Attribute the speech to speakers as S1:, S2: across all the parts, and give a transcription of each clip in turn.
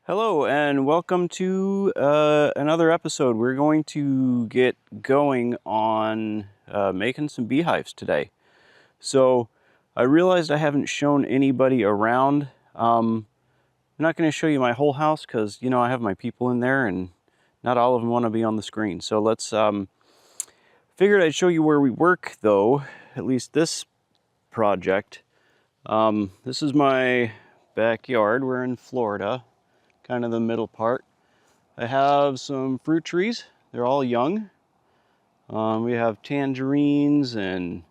S1: Hello and welcome to another episode. We're going to get going on making some beehives today. So I realized I haven't shown anybody around. I'm not going to show you my whole house because, you know, I have my people in there and not all of them want to be on the screen. So let's, figured I'd show you where we work though, at least this project. This is my backyard. We're in Florida. Kind of the middle part. I have some fruit trees. They're all young. We have tangerines and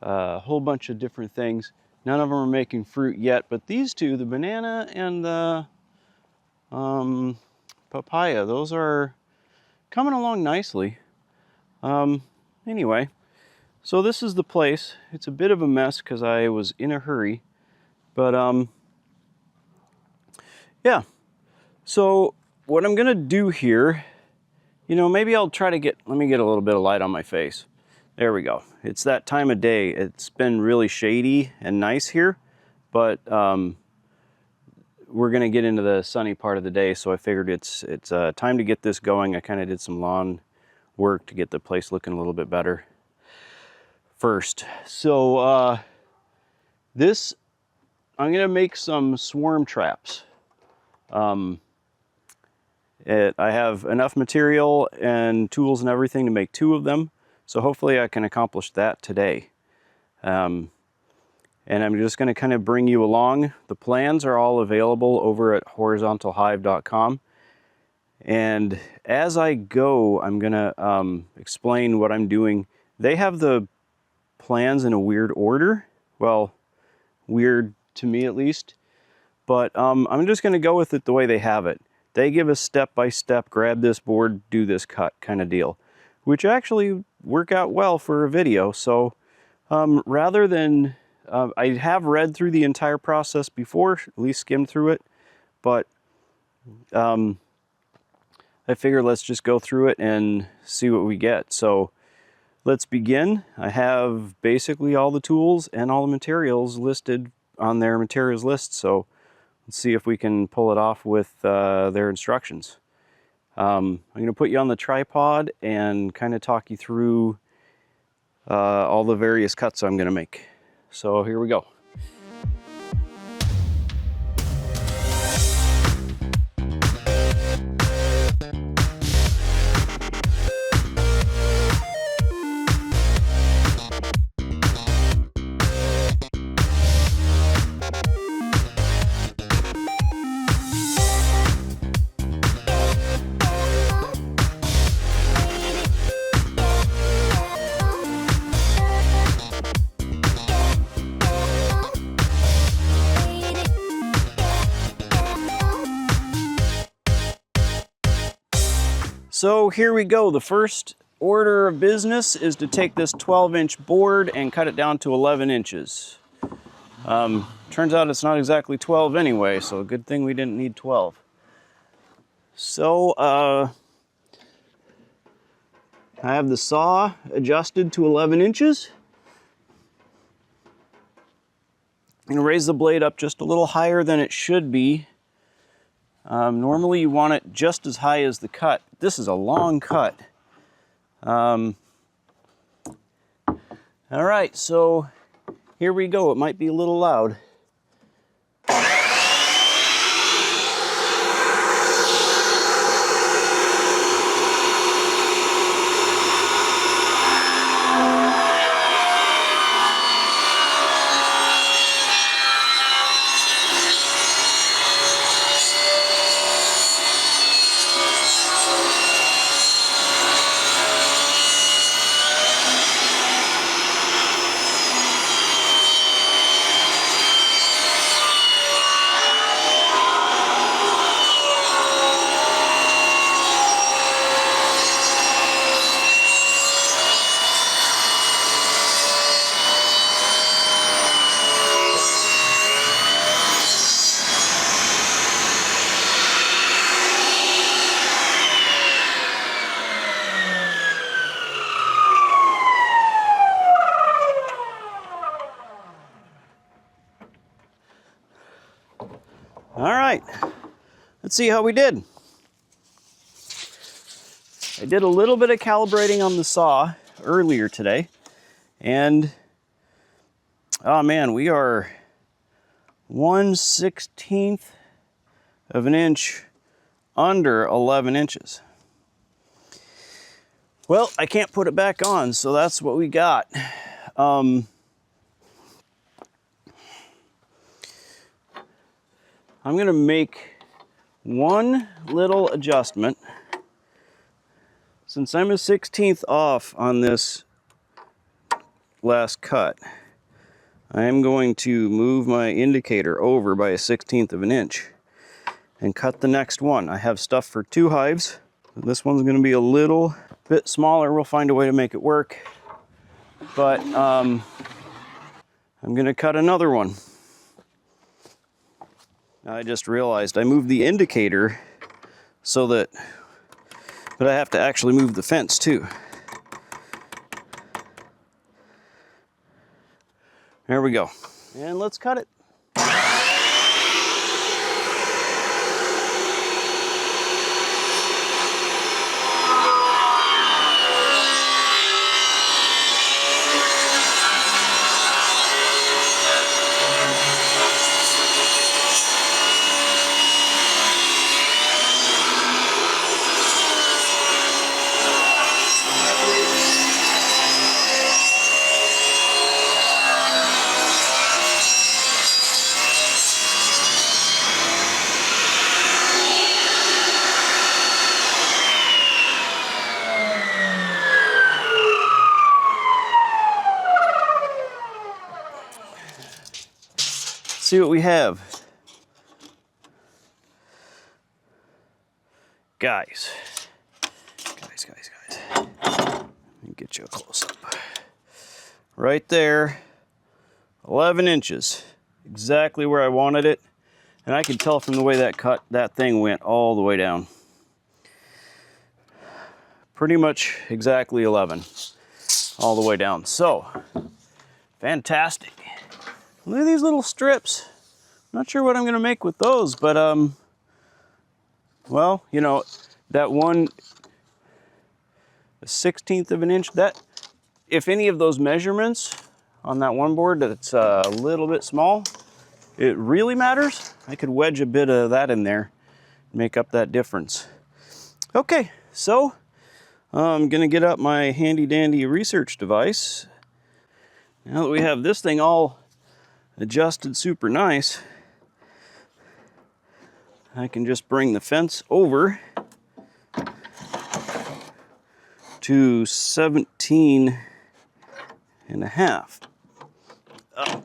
S1: a whole bunch of different things. None of them are making fruit yet, but these two, the banana and the papaya, those are coming along nicely. Anyway, so this is the place. It's a bit of a mess because I was in a hurry, but yeah. So what I'm gonna do here, you know, maybe I'll try to let me get a little bit of light on my face. There we go. It's that time of day. It's been really shady and nice here, but we're gonna get into the sunny part of the day, so I figured it's time to get this going. I kind of did some lawn work to get the place looking a little bit better first. So I'm gonna make some swarm traps. I have enough material and tools and everything to make 2 of them, so hopefully I can accomplish that today. And I'm just going to kind of bring you along. The plans are all available over at horizontalhive.com. And as I go, I'm going to explain what I'm doing. They have the plans in a weird order. Well, weird to me at least. But I'm just going to go with it the way they have it. They give us step-by-step, grab this board, do this cut kind of deal, which actually work out well for a video. So rather than, I have read through the entire process before, at least skimmed through it, but I figure let's just go through it and see what we get. So let's begin. I have basically all the tools and all the materials listed on their materials list. So let's see if we can pull it off with their instructions. I'm going to put you on the tripod and kind of talk you through all the various cuts I'm going to make. So here we go. So here we go. The first order of business is to take this 12-inch board and cut it down to 11 inches. Turns out it's not exactly 12 anyway, so a good thing we didn't need 12. So I have the saw adjusted to 11 inches. I'm going to raise the blade up just a little higher than it should be. Normally you want it just as high as the cut. This is a long cut. All right, so here we go. It might be a little loud. let's see how we did. I did a little bit of calibrating on the saw earlier today, and oh man, we are 1/16 of an inch under 11 inches. Well, I can't put it back on, so that's what we got. I'm gonna make one little adjustment. Since I'm a 1/16 off on this last cut, I am going to move my indicator over by 1/16 of an inch and cut the next one. I have stuff for 2 hives. This one's gonna be a little bit smaller. We'll find a way to make it work. But I'm gonna cut another one. I just realized I moved the indicator so that, but I have to actually move the fence too. There we go. And let's cut it. See what we have. Guys. Let me get you a close up. Right there, 11 inches. Exactly where I wanted it. And I can tell from the way that thing went all the way down. Pretty much exactly 11 all the way down. So, fantastic. Look at these little strips. Not sure what I'm gonna make with those, but well, you know, that one, a 1/16 of an inch, that, if any of those measurements on that one board that's a little bit small, it really matters. I could wedge a bit of that in there, make up that difference. Okay, so I'm gonna get up my handy dandy research device. Now that we have this thing all adjusted super nice, I can just bring the fence over to 17 and a half. Oh.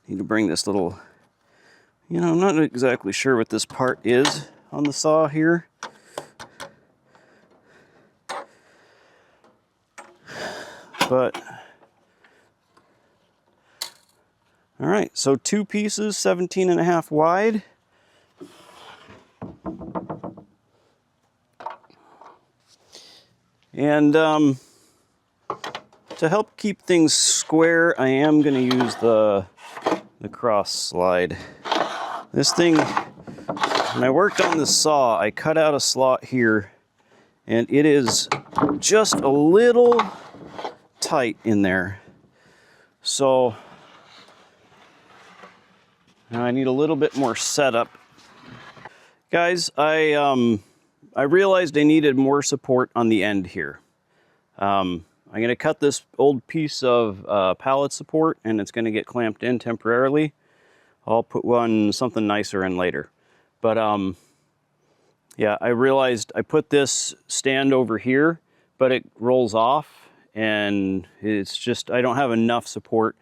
S1: Need to bring this little, you know, I'm not exactly sure what this part is on the saw here. But all right, so 2 pieces, 17 and a half wide. And to help keep things square, I am gonna use the cross slide. This thing, when I worked on this saw, I cut out a slot here, and it is just a little tight in there. So now I need a little bit more setup. Guys, I realized I needed more support on the end here. I'm gonna cut this old piece of pallet support, and it's gonna get clamped in temporarily. I'll put something nicer in later. But yeah, I realized I put this stand over here, but it rolls off, and it's just, I don't have enough support.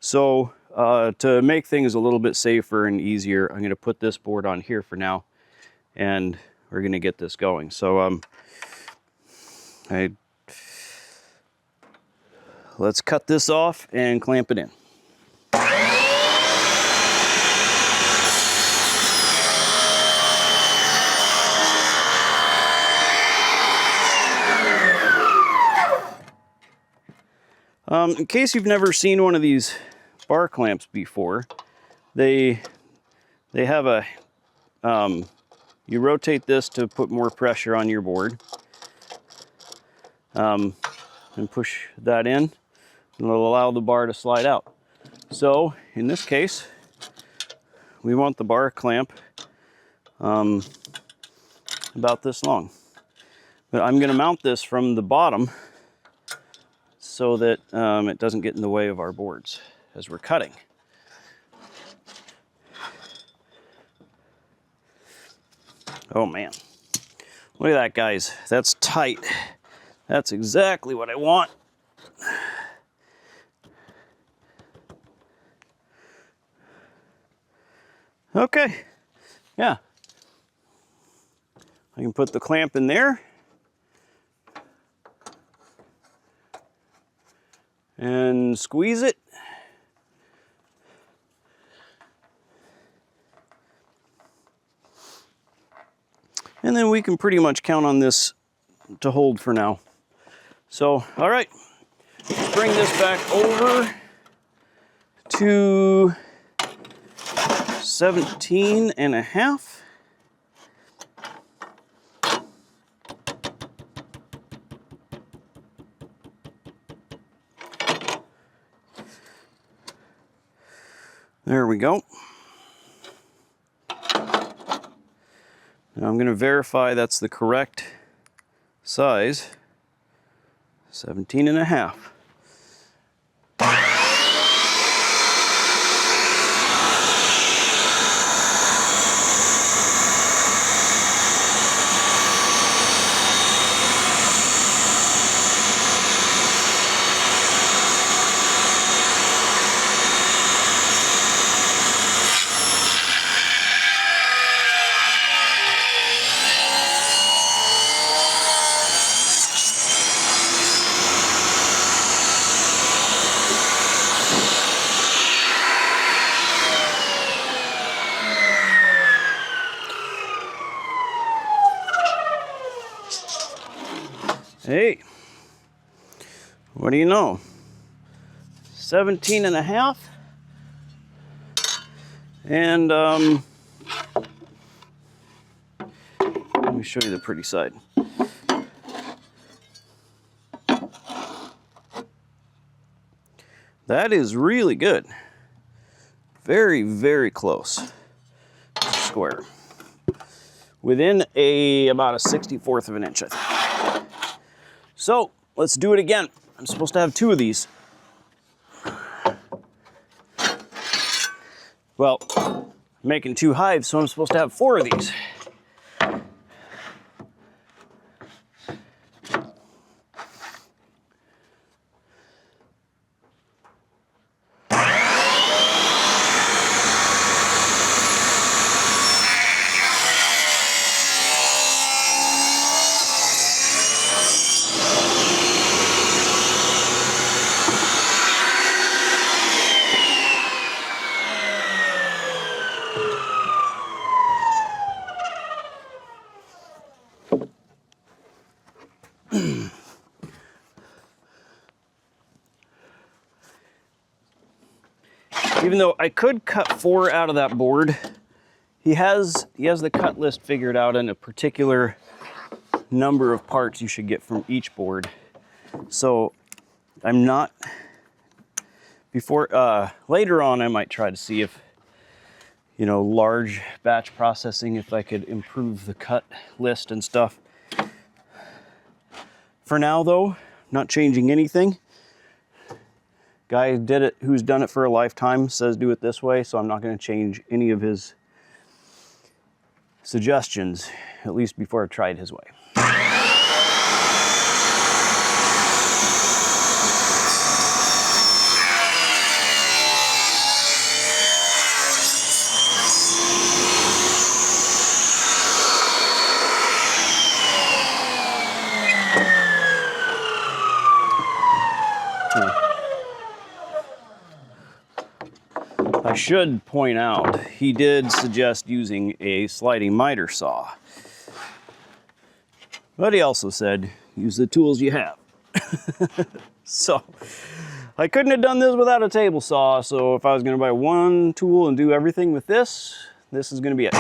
S1: So to make things a little bit safer and easier, I'm gonna put this board on here for now, and we're gonna get this going. So let's cut this off and clamp it in. In case you've never seen one of these bar clamps before, they have a you rotate this to put more pressure on your board, and push that in, and it'll allow the bar to slide out. So in this case, we want the bar clamp about this long. But I'm going to mount this from the bottom so that it doesn't get in the way of our boards as we're cutting. Oh man, look at that, guys. That's tight. That's exactly what I want. Okay, yeah. I can put the clamp in there. And squeeze it. And then we can pretty much count on this to hold for now. So, all right, let's bring this back over to 17.5. There we go. Now I'm going to verify that's the correct size. 17.5. Hey, what do you know? 17.5. And let me show you the pretty side. That is really good. Very, very close to square. Within about a 64th of an inch, I think. So let's do it again. I'm supposed to have 2 of these. Well, I'm making 2 hives, so I'm supposed to have 4 of these. Even though I could cut 4 out of that board, he has the cut list figured out in a particular number of parts you should get from each board. So I'm not, later on I might try to see if, large batch processing, if I could improve the cut list and stuff. For now though, not changing anything. Guy did it, who's done it for a lifetime, says do it this way, so I'm not going to change any of his suggestions, at least before I try it his way. I should point out, he did suggest using a sliding miter saw. But he also said, use the tools you have. So, I couldn't have done this without a table saw, so if I was going to buy one tool and do everything with this, this is going to be it.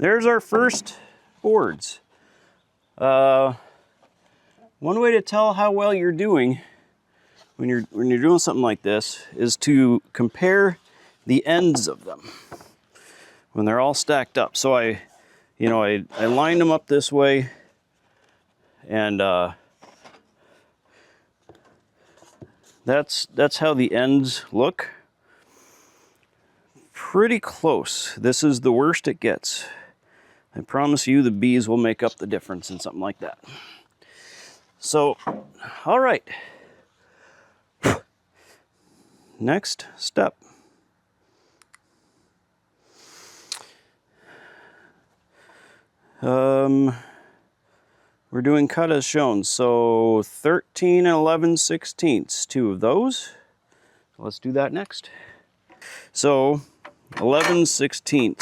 S1: there's our first boards. One way to tell how well you're doing when you're doing something like this is to compare the ends of them when they're all stacked up. So I lined them up this way, and that's how the ends look. Pretty close. This is the worst it gets. I promise you the bees will make up the difference in something like that. So, all right. Next step. We're doing cut as shown. So 13 and 11/16, two of those. Let's do that next. So 11/16.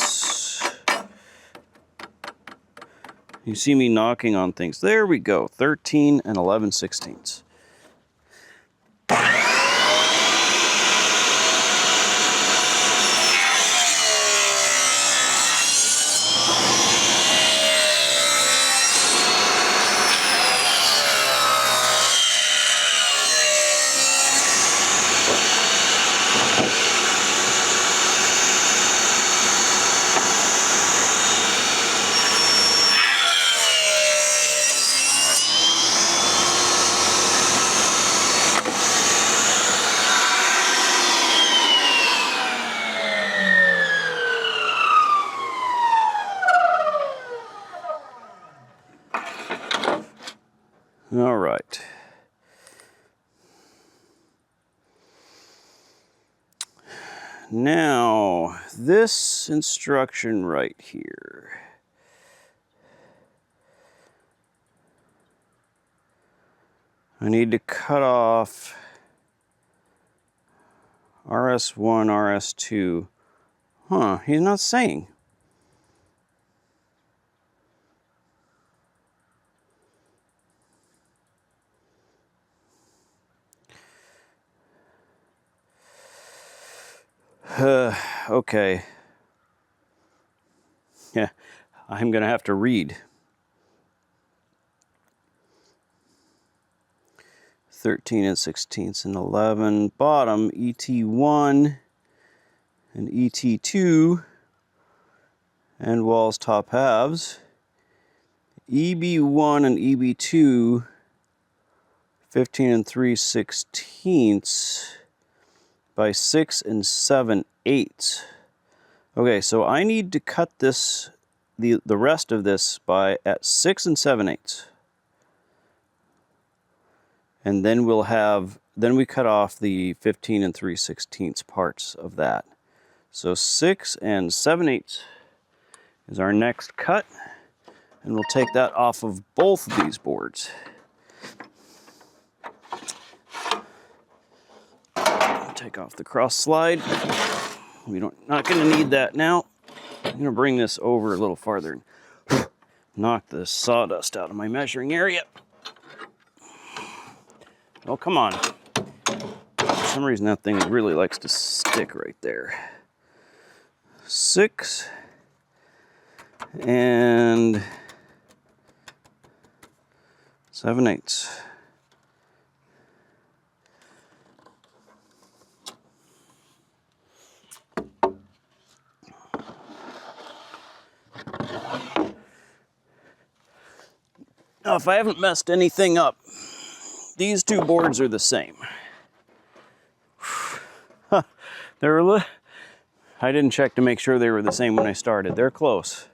S1: You see me knocking on things. There we go. 13 and 11/16. All right. Now, this instruction right here. I need to cut off RS1, RS2. Huh, he's not saying. Okay. Yeah, I'm gonna have to read. 13 and 16ths and 11. Bottom, ET1 and ET2. And walls top halves. EB1 and EB2. 15 and 3/16 by 6 and 7/8. Okay, so I need to cut this, the rest of this at 6 and 7/8. And then then we cut off the 15 and 3/16 parts of that. So 6 and 7/8 is our next cut, and we'll take that off of both of these boards. Take off the cross slide. Not going to need that now. I'm going to bring this over a little farther and knock the sawdust out of my measuring area. Oh, come on. For some reason that thing really likes to stick right there. 6 and 7/8. Now, if I haven't messed anything up, these two boards are the same. I didn't check to make sure they were the same when I started. They're close.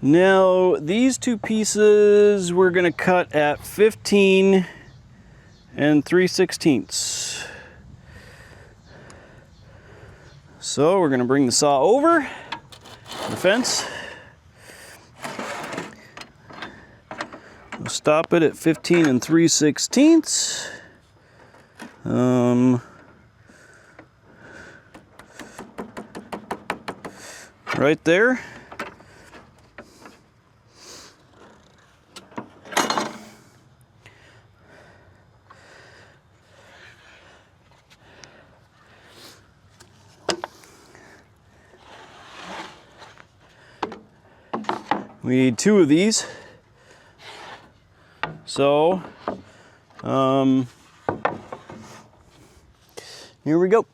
S1: Now these two pieces we're gonna cut at 15 and 3/16. So we're gonna bring the saw over the fence. We'll stop it at 15 and 3/16. Right there. We need 2 of these. So, here we go.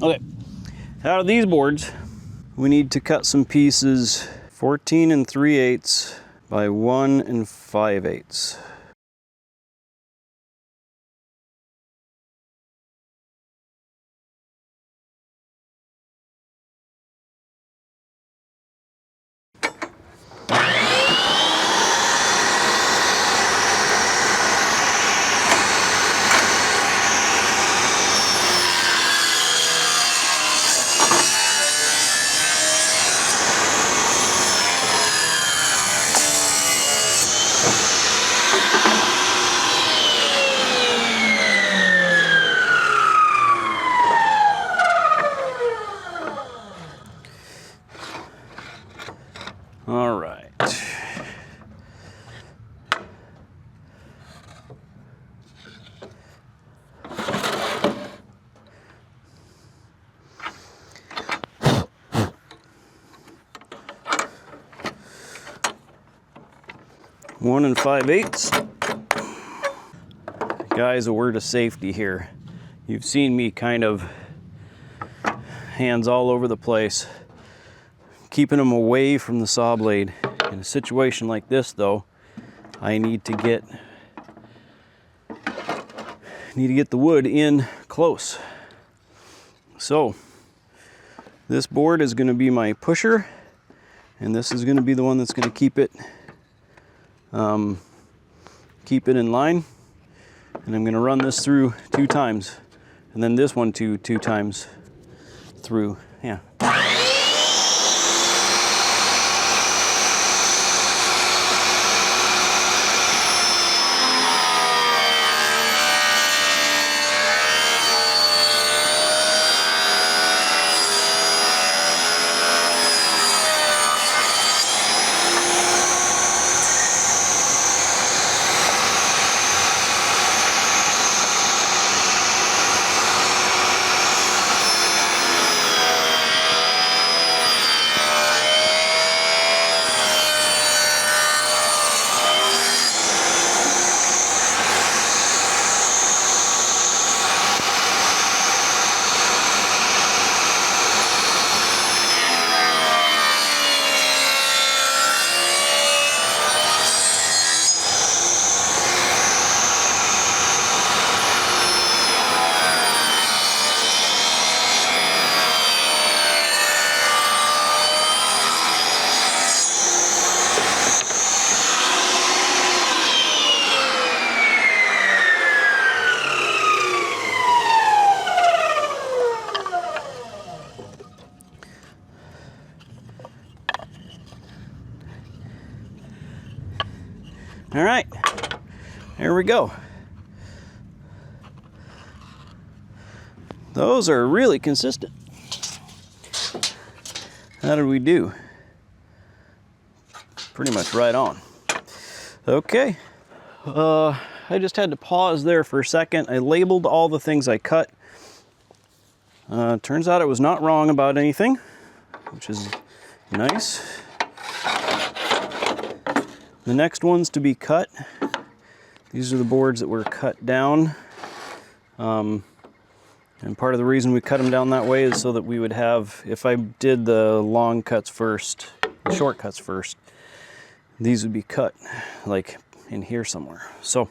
S1: Okay, out of these boards, we need to cut some pieces 14 and 3/8 by 1 and 5/8. All right. One and 5/8. Guys, a word of safety here. You've seen me kind of hands all over the place, keeping them away from the saw blade. In a situation like this though, I need to get the wood in close. So this board is going to be my pusher, and this is going to be the one that's going to keep it in line. And I'm going to run this through 2 times, and then this one 2 times through. Yeah. All right, here we go. Those are really consistent. How did we do? Pretty much right on. Okay, I just had to pause there for a second. I labeled all the things I cut. Turns out I was not wrong about anything, which is nice. The next ones to be cut, these are the boards that were cut down. And part of the reason we cut them down that way is so that we would have, if I did the long cuts first, the short cuts first, these would be cut like in here somewhere. So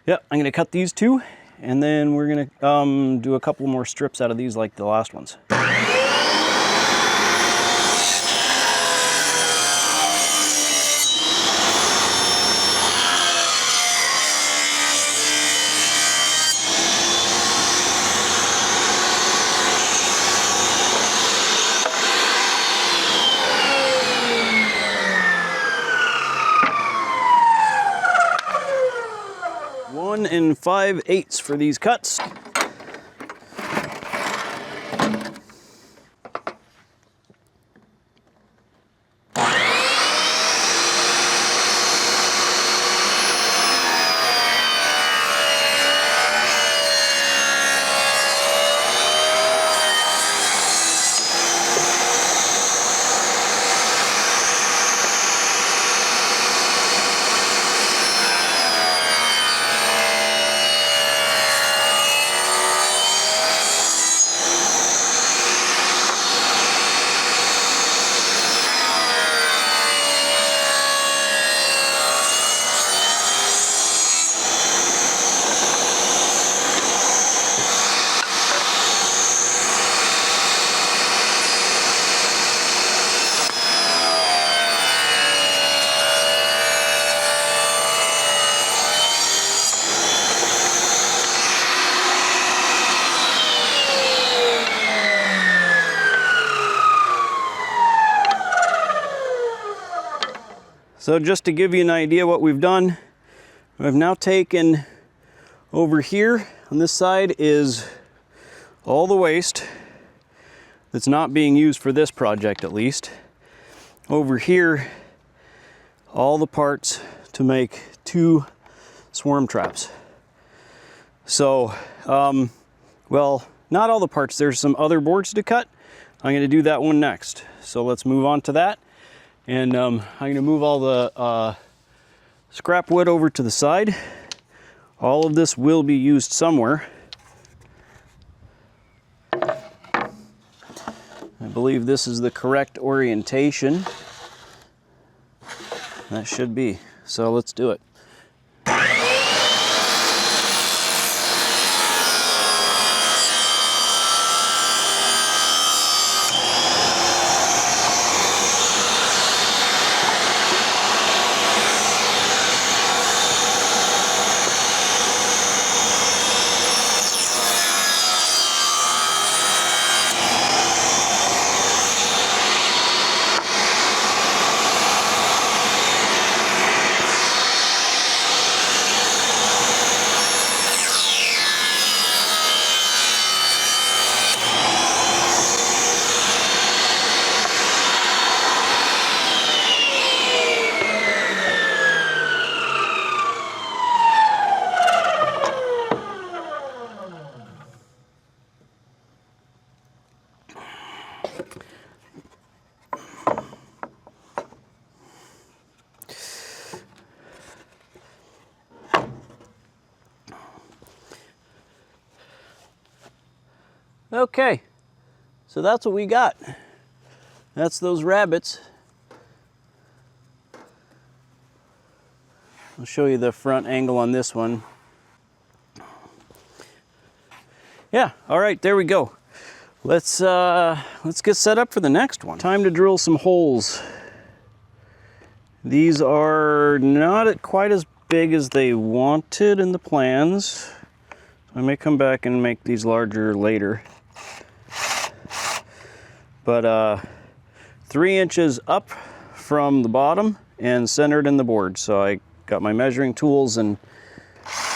S1: yeah, I'm gonna cut these two, and then we're gonna do a couple more strips out of these like the last ones. One and 5/8 for these cuts. So just to give you an idea what we've done, I've now taken over here on this side is all the waste that's not being used for this project at least. Over here, all the parts to make 2 swarm traps. So, well, not all the parts, there's some other boards to cut. I'm gonna do that one next. So let's move on to that. And I'm going to move all the scrap wood over to the side. All of this will be used somewhere. I believe this is the correct orientation. That should be. So let's do it. Okay, so that's what we got. That's those rabbits. I'll show you the front angle on this one. Yeah, all right, there we go. Let's get set up for the next one. Time to drill some holes. These are not quite as big as they wanted in the plans. I may come back and make these larger later. But 3 inches up from the bottom and centered in the board. So I got my measuring tools and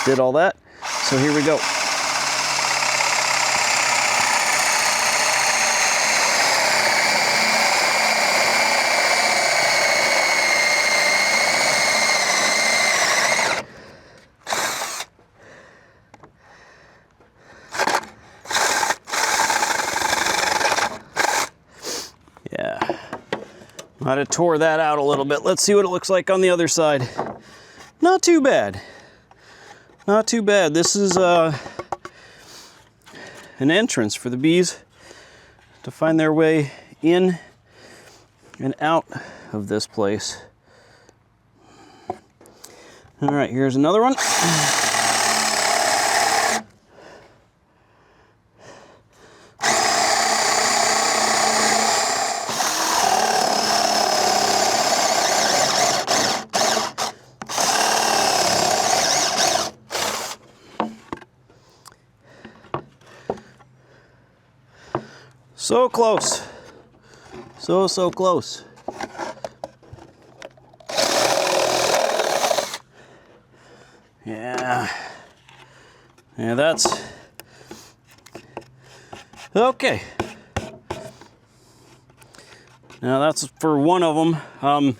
S1: did all that. So here we go. Might have tore that out a little bit. Let's see what it looks like on the other side. Not too bad. Not too bad. This is an entrance for the bees to find their way in and out of this place. All right, here's another one. So close. So close. Yeah, that's okay. Now that's for one of them.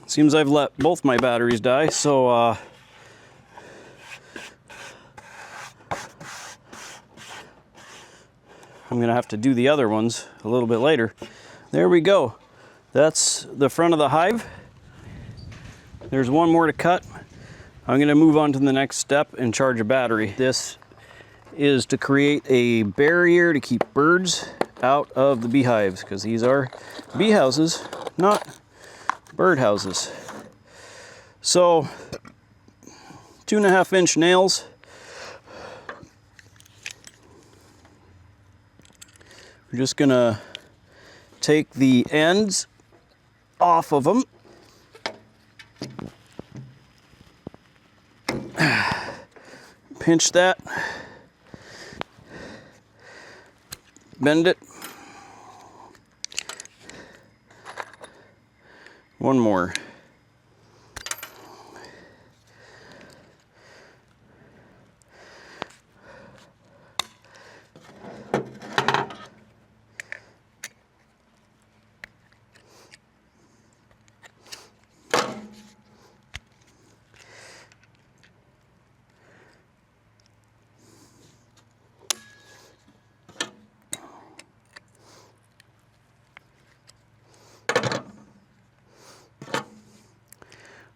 S1: Seems I've let both my batteries die, so I'm gonna have to do the other ones a little bit later. There we go. That's the front of the hive. There's one more to cut. I'm gonna move on to the next step and charge a battery. This is to create a barrier to keep birds out of the beehives, because these are bee houses, not bird houses. So 2.5 inch nails. We're just gonna take the ends off of them. Pinch that. Bend it. One more.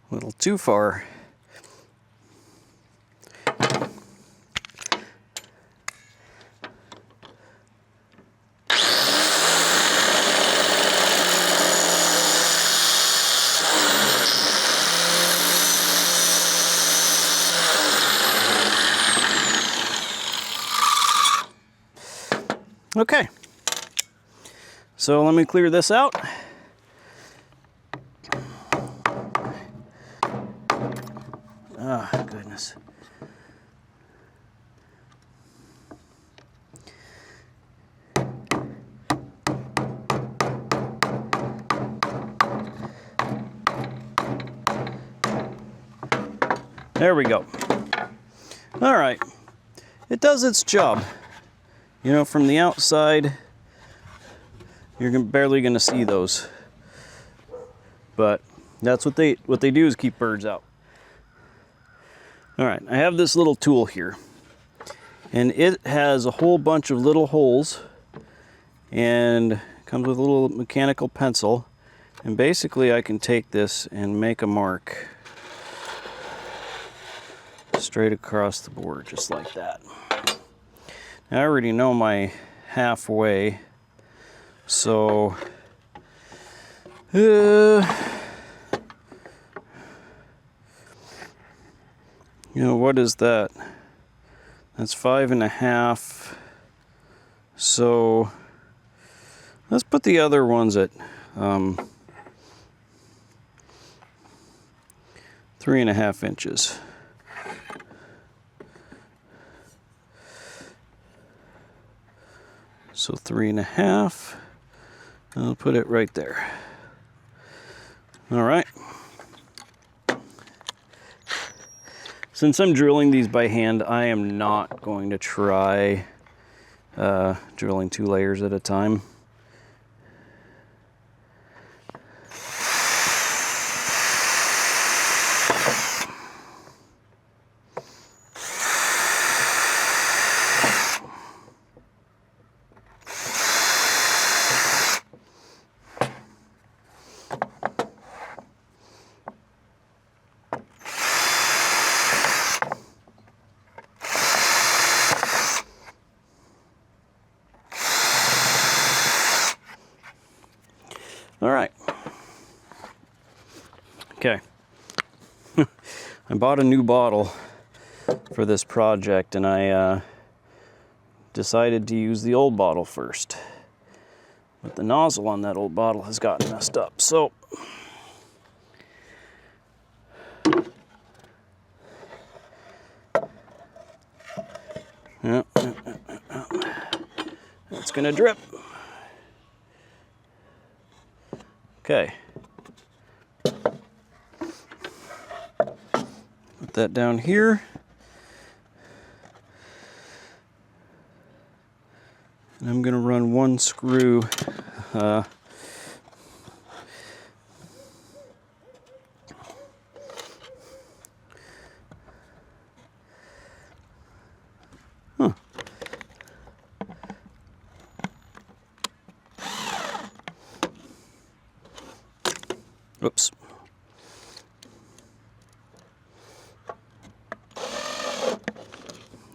S1: A little too far. Okay, so let me clear this out. Ah, goodness. There we go. All right, it does its job. You know, from the outside, you're barely gonna see those. But that's what they do, is keep birds out. All right, I have this little tool here, and it has a whole bunch of little holes, and comes with a little mechanical pencil, and basically I can take this and make a mark straight across the board, just like that. Now, I already know my halfway, so you know, what is that? That's 5.5. So let's put the other ones at 3.5 inches. So 3.5. I'll put it right there. All right. Since I'm drilling these by hand, I am not going to try drilling 2 layers at a time. bought a new bottle for this project, and I decided to use the old bottle first. But the nozzle on that old bottle has gotten messed up, so yeah, it's gonna drip. Okay. Put that down here. And I'm gonna run one screw Oops.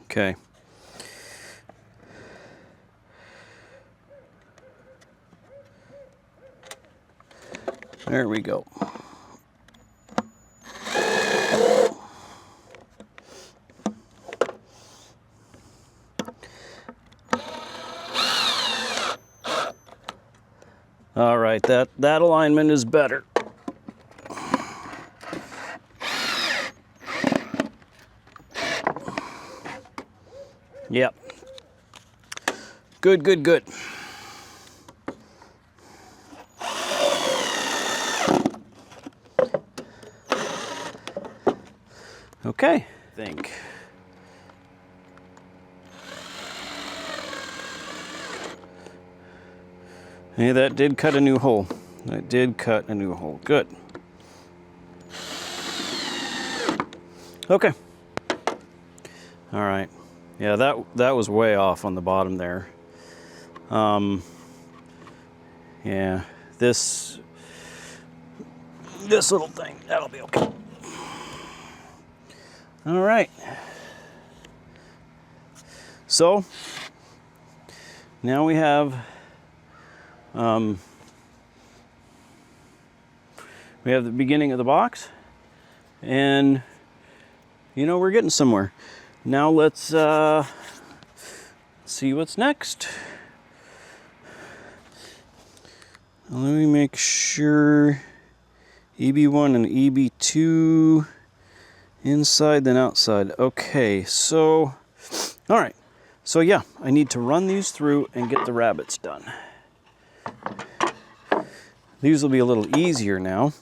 S1: Okay. There we go. All right, that alignment is better. Yep. Good, good, good. Okay, I think. Hey, that did cut a new hole. That did cut a new hole. Good. Okay. All right. Yeah, that was way off on the bottom there. Yeah, this little thing, that'll be okay. All right. So now we have the beginning of the box, and you know, we're getting somewhere. Now let's see what's next. Let me make sure EB1 and EB2 inside then outside. Okay, so all right. So yeah, I need to run these through and get the rabbets done. These will be a little easier now.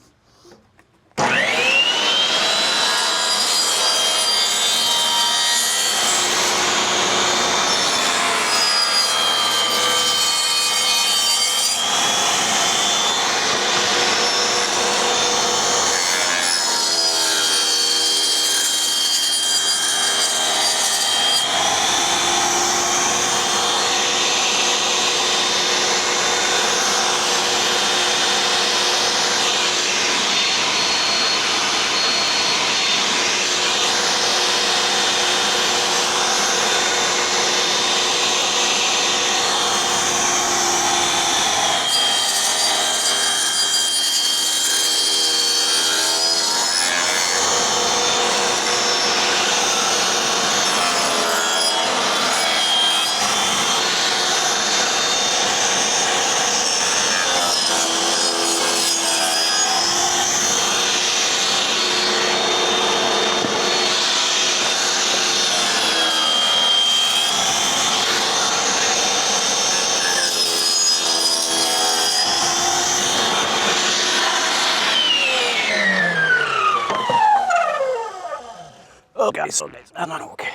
S1: Okay, so I'm not okay.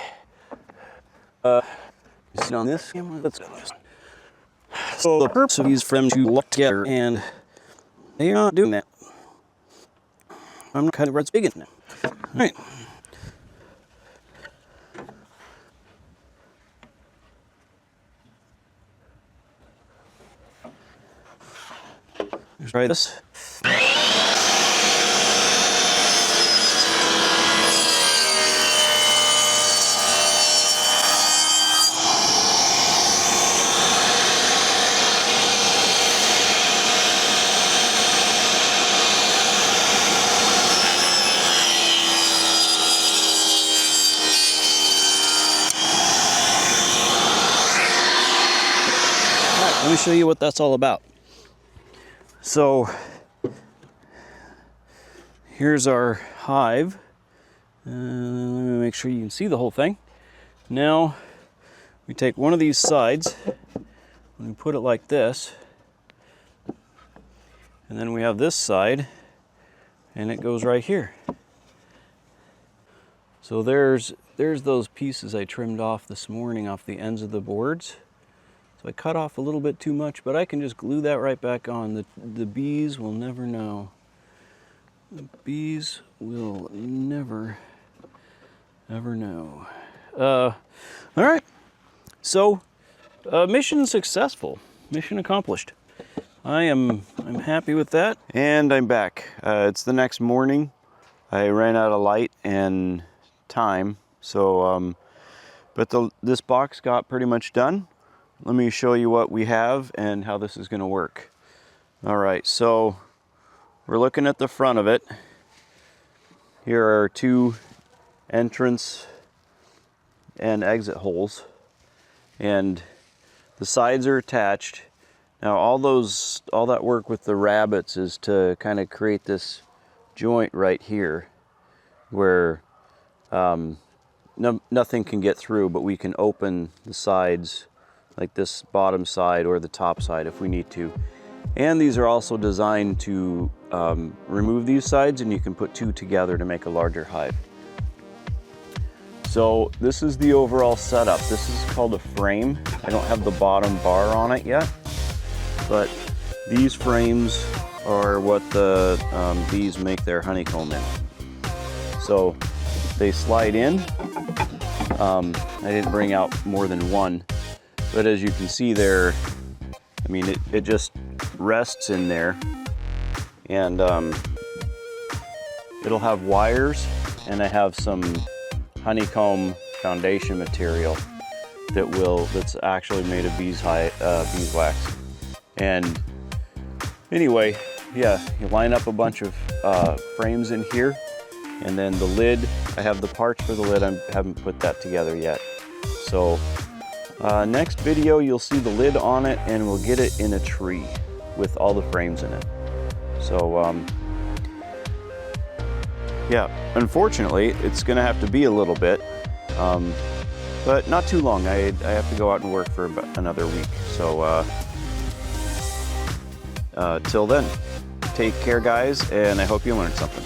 S1: You sit on this camera? Let's go this. So the purpose of these for them to look together, and they are not doing that. I'm not kind of red big in them. All right. Let's try this. me show you what that's all about. So here's our hive. Let me make sure you can see the whole thing. Now we take one of these sides and we put it like this, and then we have this side, and it goes right here. So there's those pieces I trimmed off this morning off the ends of the boards. So I cut off a little bit too much, but I can just glue that right back on. The bees will never know. The bees will never, ever know. All right, so mission successful, mission accomplished. I'm happy with that. And I'm back. It's the next morning. I ran out of light and time, so but this box got pretty much done. Let me show you what we have and how this is going to work. All right, so we're looking at the front of it. Here are 2 entrance and exit holes, and the sides are attached. Now all that work with the rabbits is to kind of create this joint right here where nothing can get through, but we can open the sides like this bottom side or the top side if we need to. And these are also designed to remove these sides, and you can put 2 together to make a larger hive. So this is the overall setup. This is called a frame. I don't have the bottom bar on it yet, but these frames are what the bees make their honeycomb in. So they slide in. I didn't bring out more than one, but as you can see there, I mean, it just rests in there, and it'll have wires, and I have some honeycomb foundation material that's actually made of beeswax. And anyway, yeah, you line up a bunch of frames in here, and then the lid, I have the parts for the lid. I haven't put that together yet. So next video, you'll see the lid on it, and we'll get it in a tree with all the frames in it. So yeah, unfortunately, it's gonna have to be a little bit, but not too long. I have to go out and work for about another week. So till then, take care, guys, and I hope you learned something.